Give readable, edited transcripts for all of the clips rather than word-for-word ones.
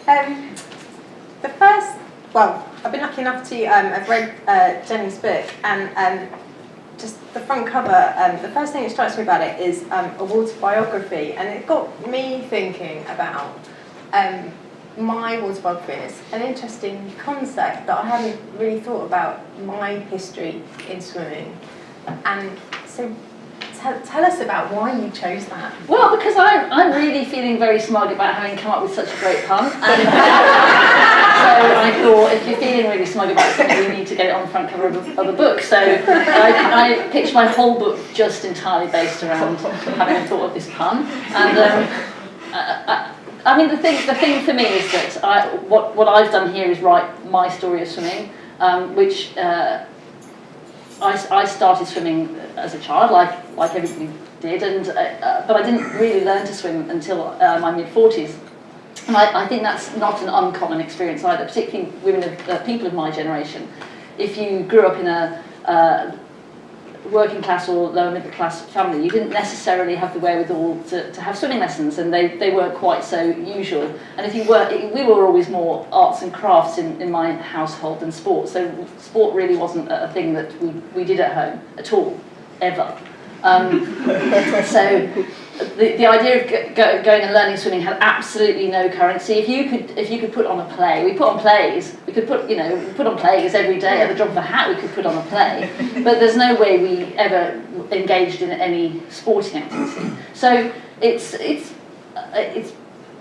The first, well, I've been lucky enough to have read Jenny's book, and just the front cover, the first thing that strikes me about it is a Waterbiography, and it got me thinking about my Waterbiography. It's an interesting concept that I hadn't really thought about my history in swimming. And so tell us about why you chose that. Well, because I'm really feeling very smug about having come up with such a great pun. And so I thought, if you're feeling really smug about something, you need to get it on the front cover of a book. So I pitched my whole book just entirely based around having thought of this pun. And I mean, the thing for me is that what I've done here is write my story of swimming, which I started swimming as a child, like everybody did, and but I didn't really learn to swim until my mid-40s. And I think that's not an uncommon experience either, particularly people of my generation. If you grew up in a working class or lower middle class family, you didn't necessarily have the wherewithal to have swimming lessons, and they weren't quite so usual. And if you were, we were always more arts and crafts in my household than sport, so sport really wasn't a thing that we did at home at all, ever. So the idea of going and learning swimming had absolutely no currency. If you could put on a play, we put on plays. We could put on plays every day. At the drop of a hat, we could put on a play. But there's no way we ever engaged in any sporting activity. So it's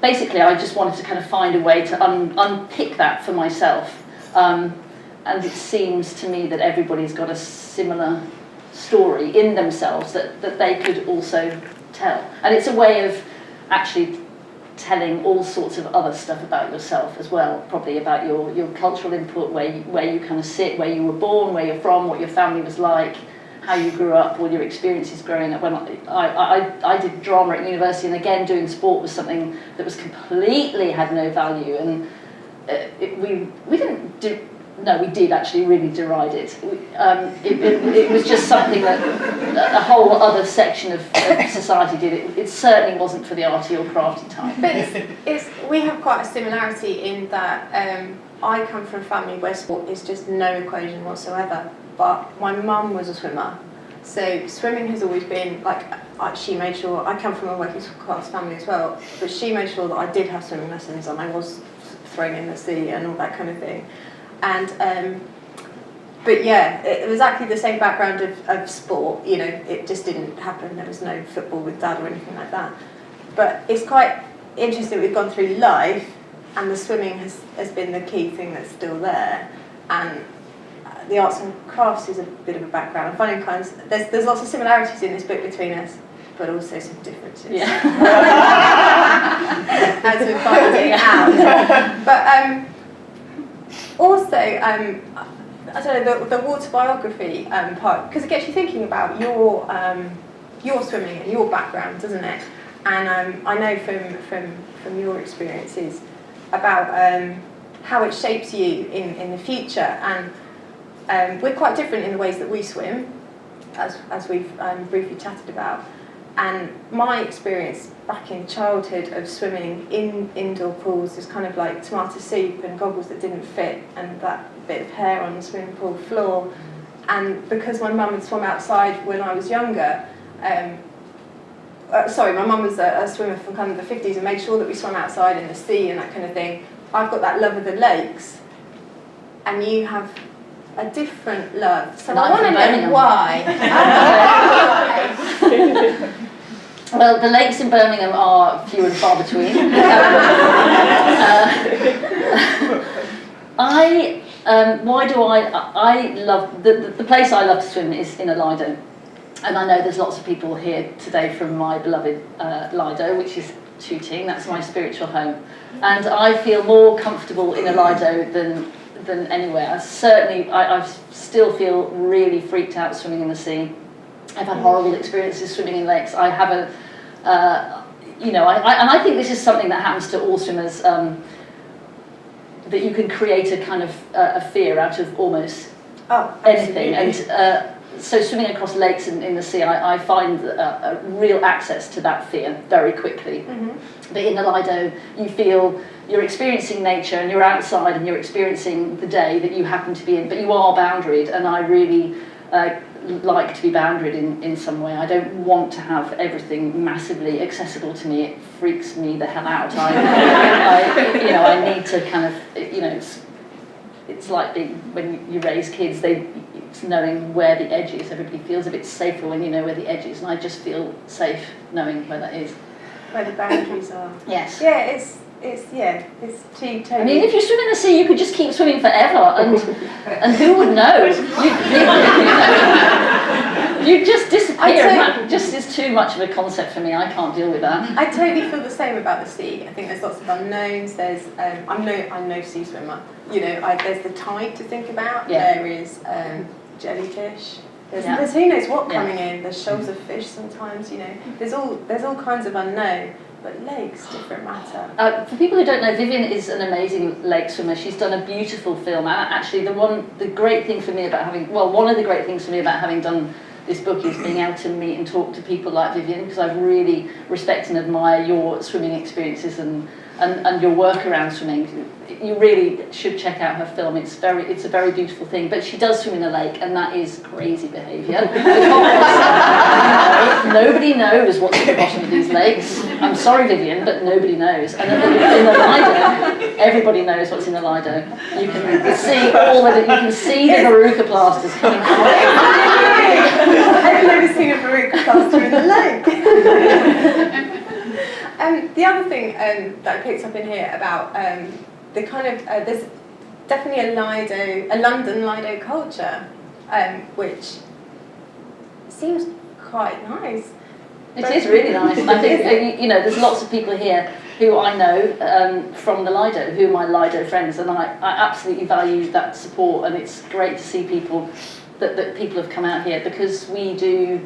basically, I just wanted to kind of find a way to unpick that for myself. And it seems to me that everybody's got a similar story in themselves that they could also tell, and it's a way of actually telling all sorts of other stuff about yourself as well, probably about your cultural input, where you kind of sit, where you were born, where you're from, what your family was like, how you grew up, all your experiences growing up. When I did drama at university, and again doing sport was something that was completely had no value, and we didn't do. No, we did actually really deride it. It was just something that a whole other section of society did. It certainly wasn't for the arty or crafty type. But we have quite a similarity in that I come from a family where sport is just no equation whatsoever. But my mum was a swimmer, so swimming has always been like, she made sure, I come from a working class family as well, but she made sure that I did have swimming lessons and I was thrown in the sea and all that kind of thing. And but yeah, it was exactly the same background of sport. You know, it just didn't happen. There was no football with dad or anything like that. But it's quite interesting. We've gone through life, and the swimming has been the key thing that's still there. And the arts and crafts is a bit of a background. I'm finding there's lots of similarities in this book between us, but also some differences. Yeah. As we're finding out. But also, I don't know, the Waterbiography part, because it gets you thinking about your swimming and your background, doesn't it? And I know from your experiences about how it shapes you in the future. And we're quite different in the ways that we swim, as we've briefly chatted about. And my experience back in childhood of swimming in indoor pools is kind of like tomato soup and goggles that didn't fit and that bit of hair on the swimming pool floor. And because my mum had swum outside when I was younger, my mum was a swimmer from kind of the 50s and made sure that we swam outside in the sea and that kind of thing. I've got that love of the lakes, and you have a different love. So I want to know why. Well, the lakes in Birmingham are few and far between. I love the place I love to swim is in a Lido, and I know there's lots of people here today from my beloved Lido, which is Tooting. That's my spiritual home, and I feel more comfortable in a Lido than anywhere. I still feel really freaked out swimming in the sea. I've had horrible experiences swimming in lakes. I have and I think this is something that happens to all swimmers, that you can create a kind of a fear out of almost anything. And so swimming across lakes in the sea, I find a real access to that fear very quickly. But in the Lido, you feel you're experiencing nature and you're outside and you're experiencing the day that you happen to be in, but you are boundaried, and I really like to be boundaried in some way. I don't want to have everything massively accessible to me. It freaks me the hell out. I need to kind of, it's like when you raise kids, it's knowing where the edge is. Everybody feels a bit safer when you know where the edge is, and I just feel safe knowing where that is. Where the boundaries are. Yes. Yeah, it's too totally. I mean, if you swim in the sea, you could just keep swimming forever, and who would know? You just disappear, and that just is too much of a concept for me. I can't deal with that. I totally feel the same about the sea. I think there's lots of unknowns. There's I'm no sea swimmer. There's the tide to think about. Yeah. There is jellyfish. There's who knows what coming in. There's shoals of fish sometimes. There's all kinds of unknown. But lakes, different matter. For people who don't know, Vivienne is an amazing lake swimmer. She's done a beautiful film. Actually, one of the great things for me about having done this book is being able to meet and talk to people like Vivienne, because I really respect and admire your swimming experiences and your work around swimming. You really should check out her film. It's a very beautiful thing. But she does swim in a lake, and that is crazy behaviour. Nobody knows what's at the bottom of these lakes. I'm sorry, Vivienne, but nobody knows. And in the Lido, everybody knows what's in the Lido. You can see you can see the Veruca plasters coming through. I've never seen a Veruca plaster in the lake. The other thing that I picked up in here about the kind of there's definitely a London Lido culture, which seems quite nice. It is really nice. I think there's lots of people here who I know from the Lido, who are my Lido friends, and I absolutely value that support. And it's great to see people that people have come out here, because we do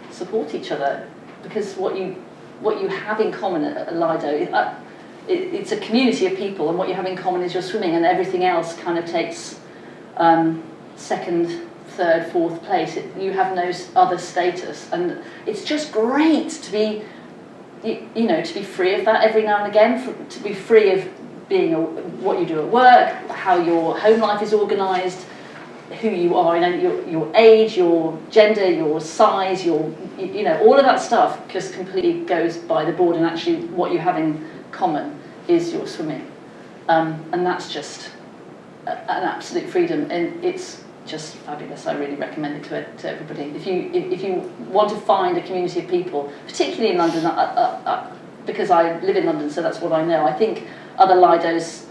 support each other. Because what you have in common at Lido, it's a community of people, and what you have in common is your swimming, and everything else kind of takes second, third, fourth place. You have no other status, and it's just great to be, to be free of that every now and again, to be free of being what you do at work, how your home life is organised, who you are, your age, your gender, your size, all of that stuff just completely goes by the board, and actually what you have in common is your swimming, and that's just an absolute freedom, and it's just fabulous. I really recommend it to everybody. If you want to find a community of people, particularly in London, because I live in London, so that's what I know. I think other Lidos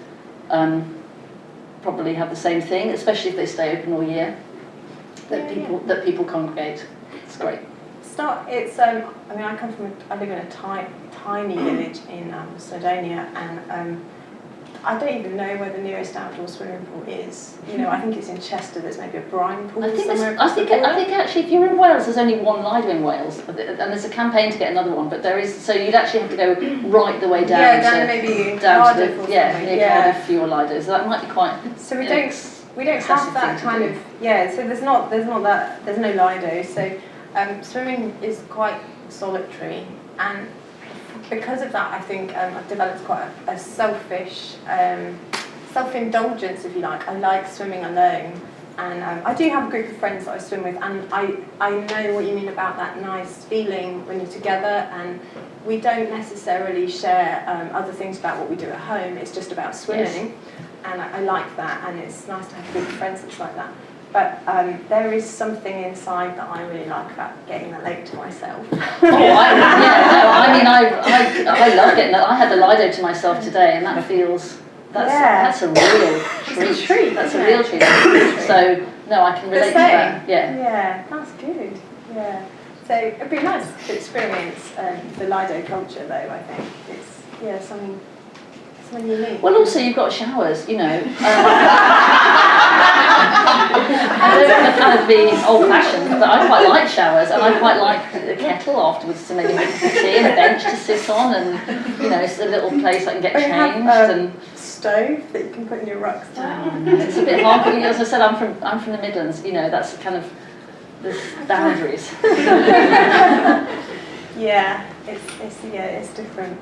probably have the same thing, especially if they stay open all year. That people congregate. It's great. I live in a tiny village in Snowdonia, and I don't even know where the nearest outdoor swimming pool is. I think it's in Chester. There's maybe a brine pool somewhere across the border. I think actually, if you're in Wales, there's only one Lido in Wales, and there's a campaign to get another one. But there is, so you'd actually have to go right the way down. Maybe Cardiff or something. Cardiff for your Lido. So that might be quite. So we don't have that kind of So there's no Lido. So swimming is quite solitary, and because of that, I think I've developed quite a selfish self-indulgence, if you like. I like swimming alone, and I do have a group of friends that I swim with, and I know what you mean about that nice feeling when you're together, and we don't necessarily share other things about what we do at home. It's just about swimming, and I like that, and it's nice to have a group of friends that's like that. But there is something inside that I really like about getting the lake to myself. I love getting that. I had the Lido to myself today, and that feels, that's a real treat. That's a real treat. So, no, I can relate to that. Yeah, that's good. Yeah. So it'd be nice to experience the Lido culture, though, I think. It's, something unique. Well, also, you've got showers, I don't want to kind of be old-fashioned, but I quite like showers, and I quite like a kettle afterwards to maybe make a tea, and a bench to sit on, and it's a little place I can get changed. And stove that you can put in your rucksack. It's a bit hard, but as I said, I'm from the Midlands. That's kind of there's boundaries. Yeah, it's different.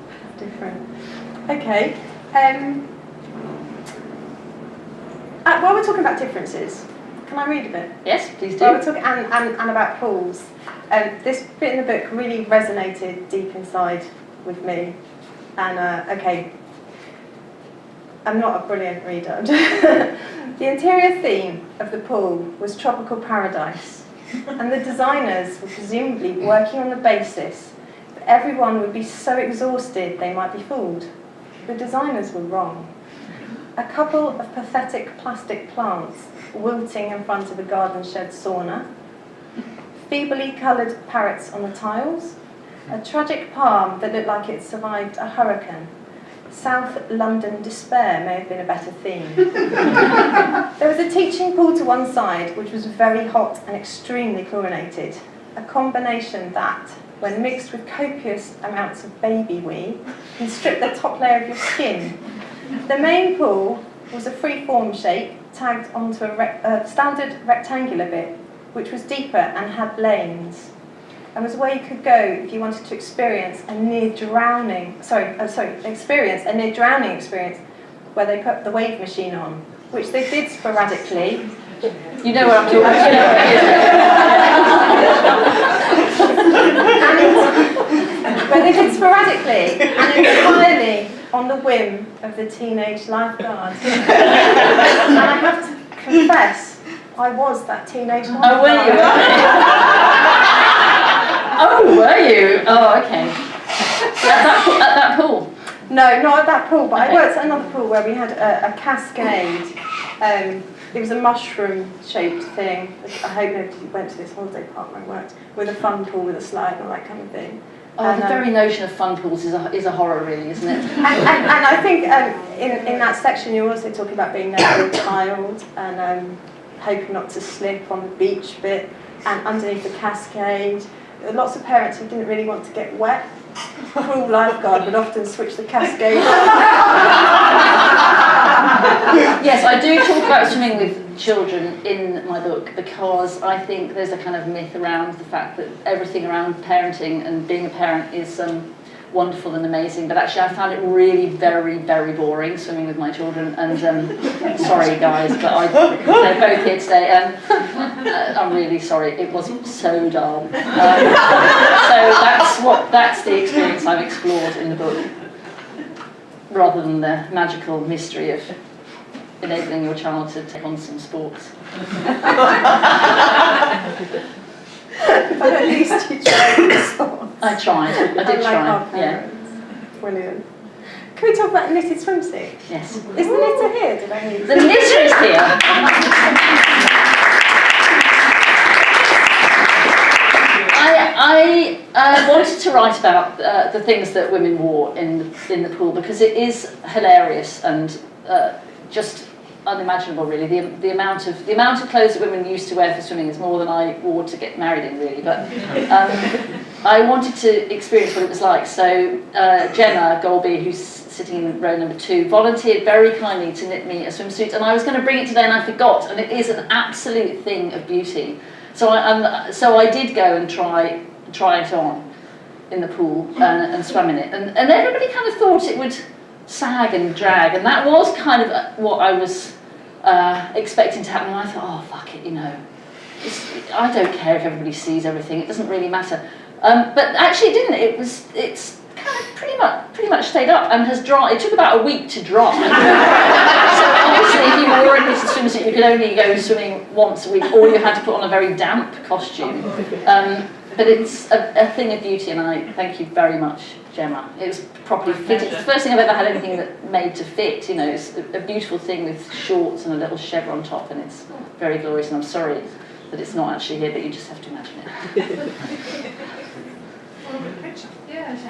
Okay. While we're talking about differences, can I read a bit? Yes, please do. While we're talking and about pools, this bit in the book really resonated deep inside with me. And okay, I'm not a brilliant reader. The interior theme of the pool was tropical paradise, and the designers were presumably working on the basis that everyone would be so exhausted they might be fooled. The designers were wrong. A couple of pathetic plastic plants wilting in front of a garden shed sauna, feebly coloured parrots on the tiles, a tragic palm that looked like it survived a hurricane. South London despair may have been a better theme. There was a teaching pool to one side, which was very hot and extremely chlorinated, a combination that, when mixed with copious amounts of baby wee, can strip the top layer of your skin. The main pool was a free-form shape tagged onto a standard rectangular bit, which was deeper and had lanes, and was where you could go if you wanted to experience a near drowning experience, where they put the wave machine on, which they did sporadically. You know what I'm talking about. Where they did sporadically and entirely on the whim of the teenage lifeguard. And I have to confess, I was that teenage lifeguard. Oh, were you? Oh, were you? Oh, okay. At that pool? No, not at that pool, but Okay. I worked at another pool where we had a cascade. It was a mushroom-shaped thing. I hope nobody went to this holiday park where I worked, with a fun pool with a slide and all that kind of thing. Oh, And, the very notion of fun pools is a horror, really, isn't it? And I think in that section you're also talking about being never a child and hoping not to slip on the beach bit and underneath the cascade. Lots of parents who didn't really want to get wet. Cruel lifeguard would often switch the cascade. Yes, I do talk about swimming with children in my book because I think there's a kind of myth around the fact that everything around parenting and being a parent is wonderful and amazing, but actually I found it really very, very boring swimming with my children, and sorry guys, but they're both here today. I'm really sorry, it was so dull. So that's the experience I've explored in the book, rather than the magical mystery of enabling your child to take on some sports. But at least you tried the sport. I tried. I did try. Yeah. Brilliant. Can we talk about knitted swimsuit? Yes. Is the knitter here? Did I need The knitter is here. I wanted to write about the things that women wore in the pool because it is hilarious and just unimaginable, really. The amount of clothes that women used to wear for swimming is more than I wore to get married in, really. But I wanted to experience what it was like. So Gemma Golby, who's sitting in row number 2, volunteered very kindly to knit me a swimsuit, and I was going to bring it today and I forgot. And it is an absolute thing of beauty. So I did go and try it on in the pool and swam in it, and everybody kind of thought it would sag and drag, and that was kind of what I was expecting to happen. And I thought, oh fuck it, I don't care if everybody sees everything. It doesn't really matter. But actually, it didn't. It's kind of pretty much stayed up and has dried. It took about a week to dry. So obviously, if you wore a knitted swimsuit, you could only go swimming once a week, or you had to put on a very damp costume. But it's a thing of beauty, and I thank you very much, Gemma. It was properly fitted. It's the first thing I've ever had anything that made to fit. It's a beautiful thing with shorts and a little chevron top, and it's very glorious. And I'm sorry that it's not actually here, but you just have to imagine it.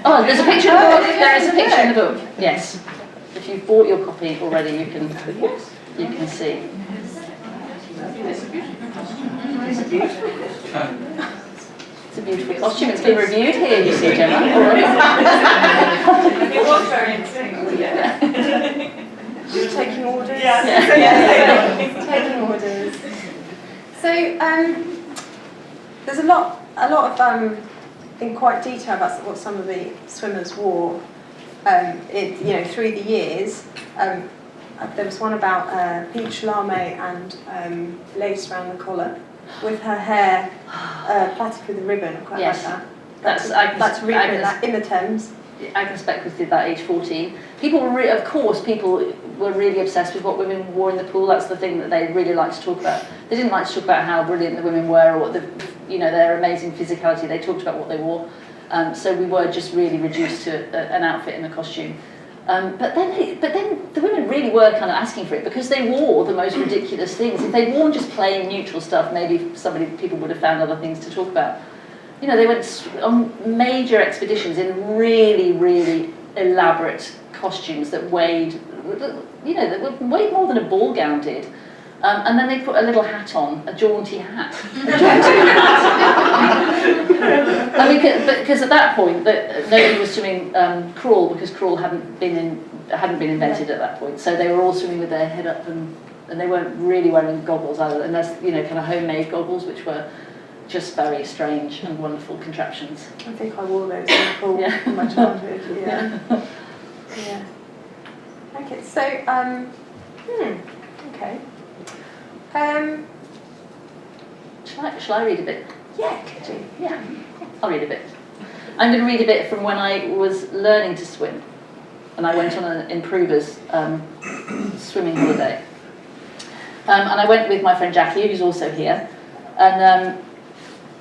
Oh, there's a picture in the book. There is a picture in the book. Yes. If you've bought your copy already, you can see. It's a beautiful costume. It's been reviewed here, you see, Gemma, already. It was very interesting. Yeah. Just taking orders? Yeah. Taking orders. So, there's a lot of in quite detail about what some of the swimmers wore, through the years. There was one about peach lame and lace around the collar, with her hair plaited with a ribbon. I quite like that. That's really in the Thames. Agnes Beckwith did that age 14. People were people were really obsessed with what women wore in the pool. That's the thing that they really liked to talk about. They didn't like to talk about how brilliant the women were or what their amazing physicality. They talked about what they wore. So we were just really reduced to an outfit and a costume. But then the women really were kind of asking for it because they wore the most ridiculous things. If they'd worn just plain neutral stuff, maybe people would have found other things to talk about. They went on major expeditions in really, really elaborate costumes that weighed more than a ball gown did. And then they put a little hat on, a jaunty hat. Because at that point, nobody was swimming crawl because crawl hadn't been invented at that point. So they were all swimming with their head up, and they weren't really wearing goggles either, unless kind of homemade goggles, which were just very strange and wonderful contraptions. I think I wore those in the pool in my childhood. Yeah. Okay, so okay. Shall I read a bit? Yeah, could you? Yeah, I'll read a bit. I'm going to read a bit from when I was learning to swim, and I went on an improver's swimming holiday. And I went with my friend Jackie, who's also here, and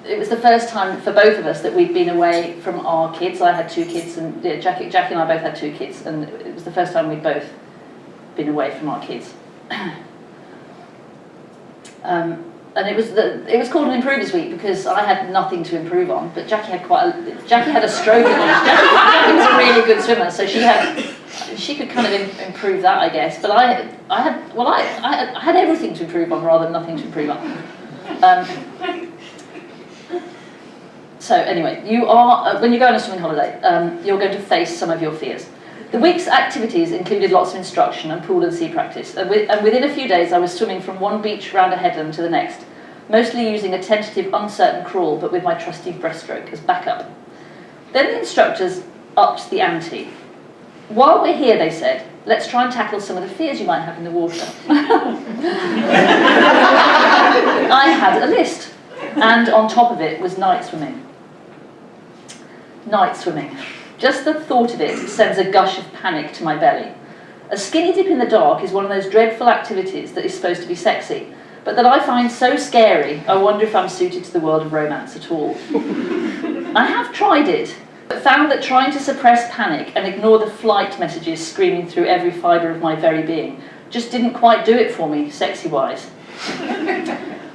it was the first time for both of us that we'd been away from our kids. I had 2 kids, and Jackie and I both had 2 kids, and it was the first time we'd both been away from our kids. And it was called an Improvers Week because I had nothing to improve on, but Jackie had a stroke. Jackie was a really good swimmer, so she could kind of improve that, I guess. But I had everything to improve on rather than nothing to improve on. So anyway, you are when you go on a swimming holiday, you're going to face some of your fears. The week's activities included lots of instruction and pool and sea practice, and within a few days I was swimming from one beach round a headland to the next, mostly using a tentative, uncertain crawl, but with my trusty breaststroke as backup. Then the instructors upped the ante. While we're here, they said, let's try and tackle some of the fears you might have in the water. I had a list, and on top of it was night swimming. Night swimming. Just the thought of it sends a gush of panic to my belly. A skinny dip in the dark is one of those dreadful activities that is supposed to be sexy, but that I find so scary, I wonder if I'm suited to the world of romance at all. I have tried it, but found that trying to suppress panic and ignore the flight messages screaming through every fibre of my very being just didn't quite do it for me, sexy-wise.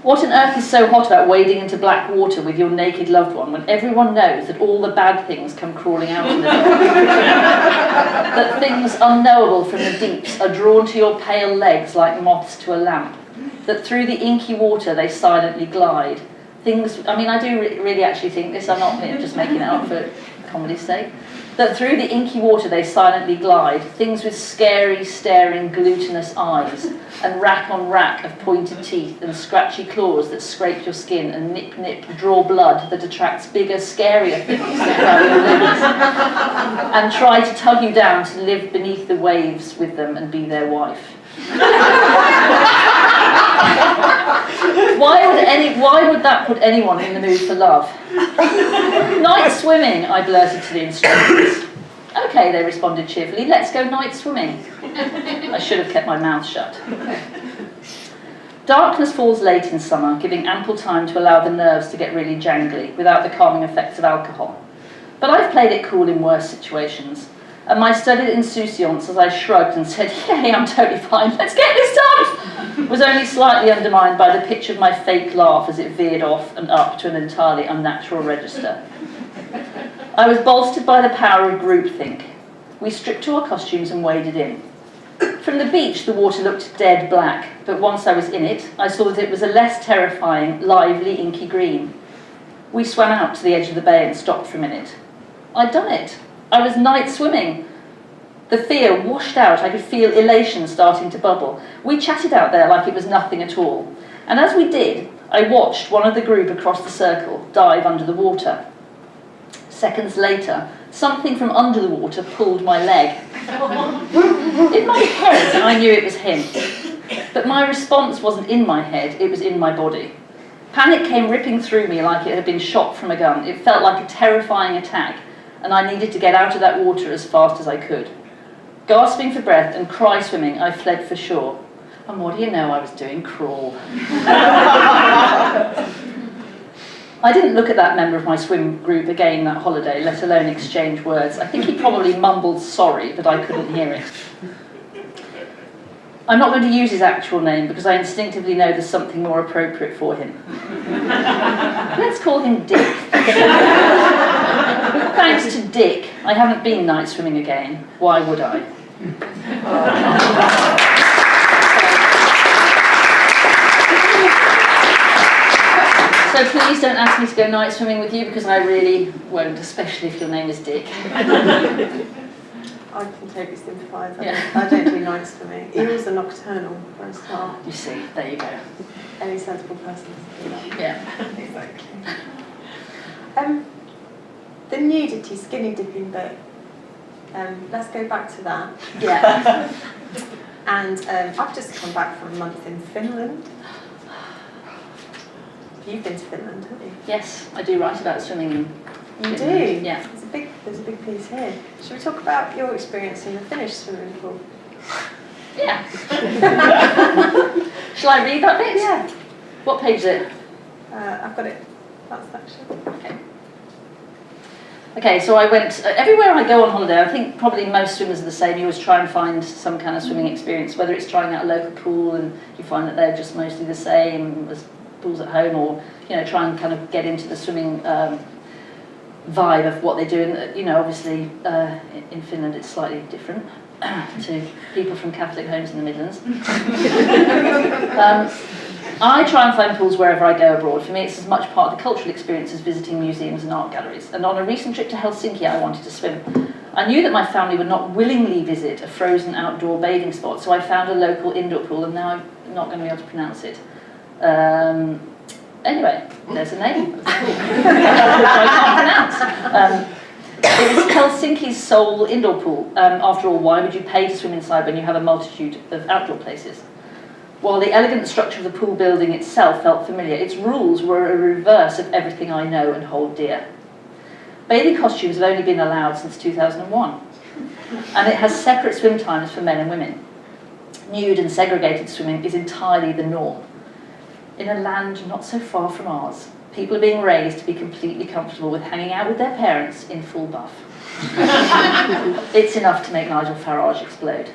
What on earth is so hot about wading into black water with your naked loved one when everyone knows that all the bad things come crawling out in the dark? That things unknowable from the deeps are drawn to your pale legs like moths to a lamp? That through the inky water they silently glide? I do really actually think this, I'm not just making it up for comedy's sake. That through the inky water they silently glide, things with scary, staring, glutinous eyes, and rack on rack of pointed teeth and scratchy claws that scrape your skin and nip, draw blood that attracts bigger, scarier things that grab your limbs, and try to tug you down to live beneath the waves with them and be their wife. Why would that put anyone in the mood for love? Night swimming, I blurted to the instructors. Okay, they responded cheerfully, let's go night swimming. I should have kept my mouth shut. Darkness falls late in summer, giving ample time to allow the nerves to get really jangly without the calming effects of alcohol. But I've played it cool in worse situations, and my studied insouciance as I shrugged and said, yay, I'm totally fine, let's get this done, was only slightly undermined by the pitch of my fake laugh as it veered off and up to an entirely unnatural register. I was bolstered by the power of groupthink. We stripped to our costumes and waded in. From the beach, the water looked dead black, but once I was in it, I saw that it was a less terrifying, lively, inky green. We swam out to the edge of the bay and stopped for a minute. I'd done it. I was night swimming. The fear washed out. I could feel elation starting to bubble. We chatted out there like it was nothing at all. And as we did, I watched one of the group across the circle dive under the water. Seconds later, something from under the water pulled my leg. In my head, I knew it was him. But my response wasn't in my head, it was in my body. Panic came ripping through me like it had been shot from a gun. It felt like a terrifying attack, and I needed to get out of that water as fast as I could. Gasping for breath and cry swimming, I fled for shore. And what do you know, I was doing crawl. I didn't look at that member of my swim group again that holiday, let alone exchange words. I think he probably mumbled sorry, but I couldn't hear it. I'm not going to use his actual name because I instinctively know there's something more appropriate for him. Let's call him Dick. Thanks to Dick, I haven't been night swimming again. Why would I? So please don't ask me to go night swimming with you because I really won't, especially if your name is Dick. I can totally sympathise. Yeah. I don't do night swimming. Eels are nocturnal for a start. You see, there you go. Any sensible person can do that. Yeah. Exactly. The nudity skinny dipping book. Let's go back to that. Yeah. And I've just come back from a month in Finland. You've been to Finland, haven't you? Yes, I do write about swimming in You Finland. do? Yeah. There's a big piece here. Should we talk about your experience in the Finnish swimming pool? Yeah. Shall I read that bit? Yeah. What page is it? I've got it. That section. Okay. Okay, so I went, everywhere I go on holiday, I think probably most swimmers are the same. You always try and find some kind of swimming experience, whether it's trying out a local pool and you find that they're just mostly the same as pools at home, or try and kind of get into the swimming vibe of what they do. And obviously in Finland it's slightly different to people from Catholic homes in the Midlands. I try and find pools wherever I go abroad. For me, it's as much part of the cultural experience as visiting museums and art galleries. And on a recent trip to Helsinki, I wanted to swim. I knew that my family would not willingly visit a frozen outdoor bathing spot, so I found a local indoor pool, and now I'm not going to be able to pronounce it. Anyway, there's a name of the pool, which I can't pronounce. It was Helsinki's sole indoor pool. After all, why would you pay to swim inside when you have a multitude of outdoor places? While the elegant structure of the pool building itself felt familiar, its rules were a reverse of everything I know and hold dear. Bathing costumes have only been allowed since 2001, and it has separate swim times for men and women. Nude and segregated swimming is entirely the norm. In a land not so far from ours, people are being raised to be completely comfortable with hanging out with their parents in full buff. It's enough to make Nigel Farage explode.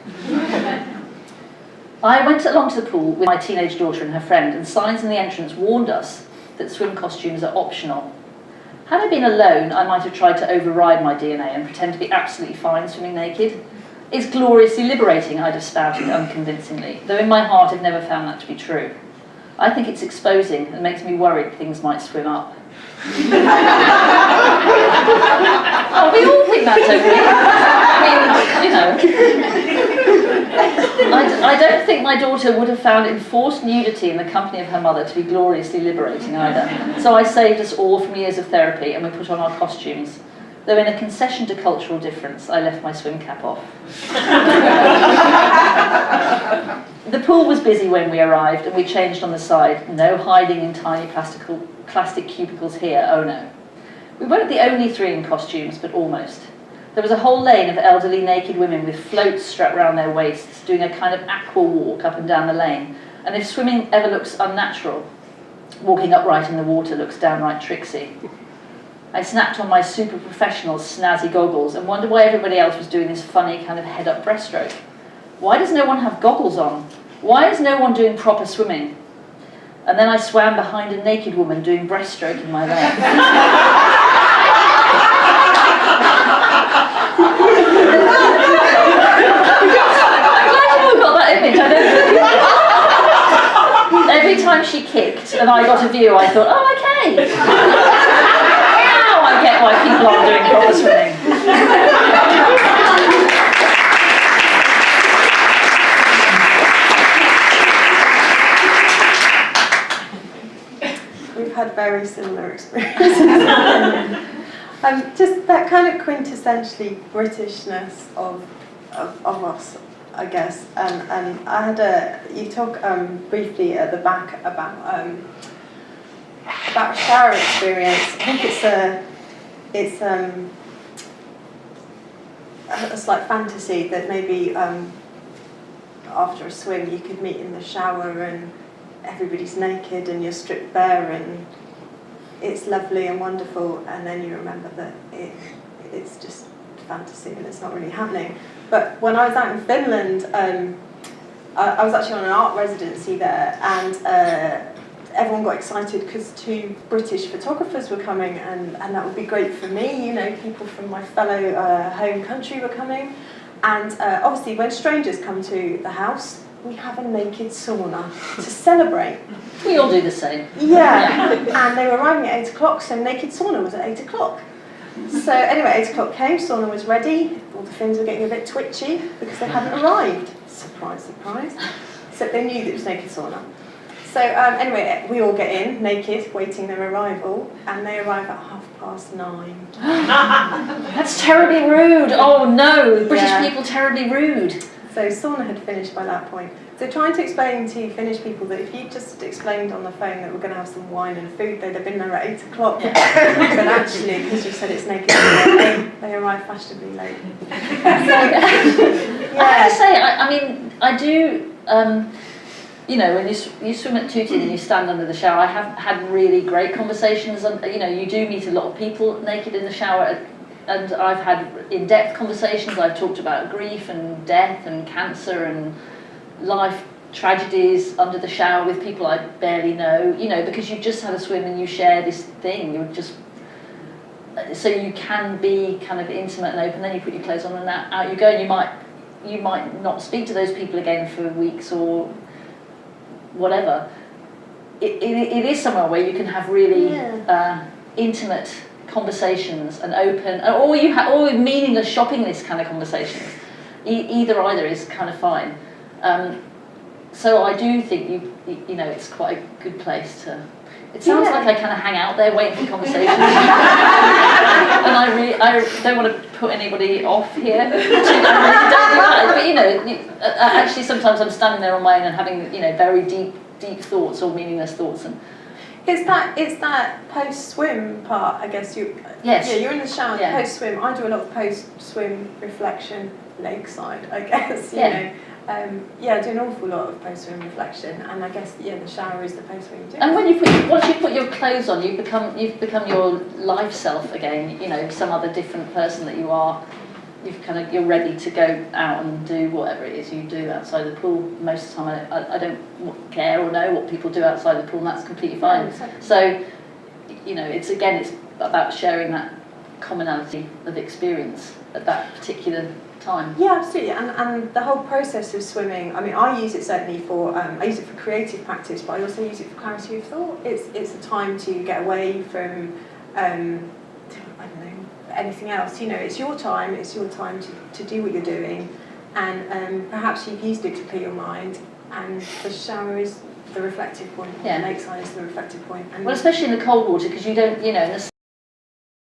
I went along to the pool with my teenage daughter and her friend, and signs in the entrance warned us that swim costumes are optional. Had I been alone, I might have tried to override my DNA and pretend to be absolutely fine swimming naked. It's gloriously liberating, I'd have spouted unconvincingly, though in my heart I've never found that to be true. I think it's exposing and makes me worried things might swim up. Oh, we all think that, don't we? I don't think my daughter would have found enforced nudity in the company of her mother to be gloriously liberating either. So I saved us all from years of therapy and we put on our costumes. Though in a concession to cultural difference, I left my swim cap off. The pool was busy when we arrived and we changed on the side. No hiding in tiny plastic cubicles here, oh no. We weren't the only three in costumes, but almost. There was a whole lane of elderly naked women with floats strapped round their waists, doing a kind of aqua walk up and down the lane. And if swimming ever looks unnatural, walking upright in the water looks downright tricksy. I snapped on my super professional snazzy goggles and wondered why everybody else was doing this funny kind of head-up breaststroke. Why does no one have goggles on? Why is no one doing proper swimming? And then I swam behind a naked woman doing breaststroke in my lane. I'm glad you all got that image. Every time she kicked and I got a view, I thought, oh, okay. Now I get why people aren't doing proper swimming. had very similar experiences. Just that kind of quintessentially Britishness of us, I guess. And I had you talk briefly at the back about shower experience. I think it's a slight fantasy that maybe after a swim you could meet in the shower and everybody's naked and you're stripped bare and it's lovely and wonderful, and then you remember that it's just fantasy and it's not really happening. But when I was out in Finland, I was actually on an art residency there, and everyone got excited because 2 British photographers were coming, and that would be great for me. You know, people from my fellow home country were coming, and obviously when strangers come to the house, we have a naked sauna to celebrate. We all do the same. Yeah. And they were arriving at 8 o'clock, so naked sauna was at 8 o'clock. So anyway, 8 o'clock came, sauna was ready, all the fins were getting a bit twitchy because they hadn't arrived. Surprise, surprise. So they knew that it was naked sauna. So anyway, we all get in, naked, waiting their arrival, and they arrive at 9:30. That's terribly rude. Oh no, British people terribly rude. So sauna had finished by that point. So trying to explain to Finnish people that if you just explained on the phone that we're going to have some wine and food, they'd have been there at 8 o'clock. But actually, because you said it's naked, they arrive fashionably late. So, I have to say, I mean, I do, you know, when you swim at Tooting and you stand under the shower, I have had really great conversations. And, you know, you do meet a lot of people naked in the shower. And I've had in-depth conversations. I've talked about grief and death and cancer and life tragedies under the shower with people I barely know, you know, because you've just had a swim and you share this thing. You're just, so you can be kind of intimate and open. Then you put your clothes on and out you go. And you might not speak to those people again for weeks or whatever. It is somewhere where you can have really intimate conversations and open, or meaningless shopping list kind of conversations. Either is kind of fine. So I do think you know it's quite a good place to. It sounds like I kind of hang out there waiting for conversations, and I don't want to put anybody off here. I really don't do that. But you know, actually sometimes I'm standing there on my own and having very deep thoughts or meaningless thoughts and. It's that post-swim part, I guess. You're in the shower, post-swim. I do a lot of post-swim reflection, lakeside, I guess, you know. I do an awful lot of post-swim reflection, and I guess, the shower is the place where you do it. And once you put your clothes on, you've become your life self again, some other different person that you are. You're ready to go out and do whatever it is you do outside the pool. Most of the time I don't care or know what people do outside the pool, and that's completely fine. Exactly. So, it's about sharing that commonality of experience at that particular time. Yeah, absolutely. And the whole process of swimming, I mean, I use it certainly for creative practice, but I also use it for clarity of thought. It's a time to get away from anything else. It's your time to do what you're doing, and perhaps you've used it to clear your mind, and the shower is the reflective point, the lakeside is the reflective point. And well, especially in the cold water, because you don't, in the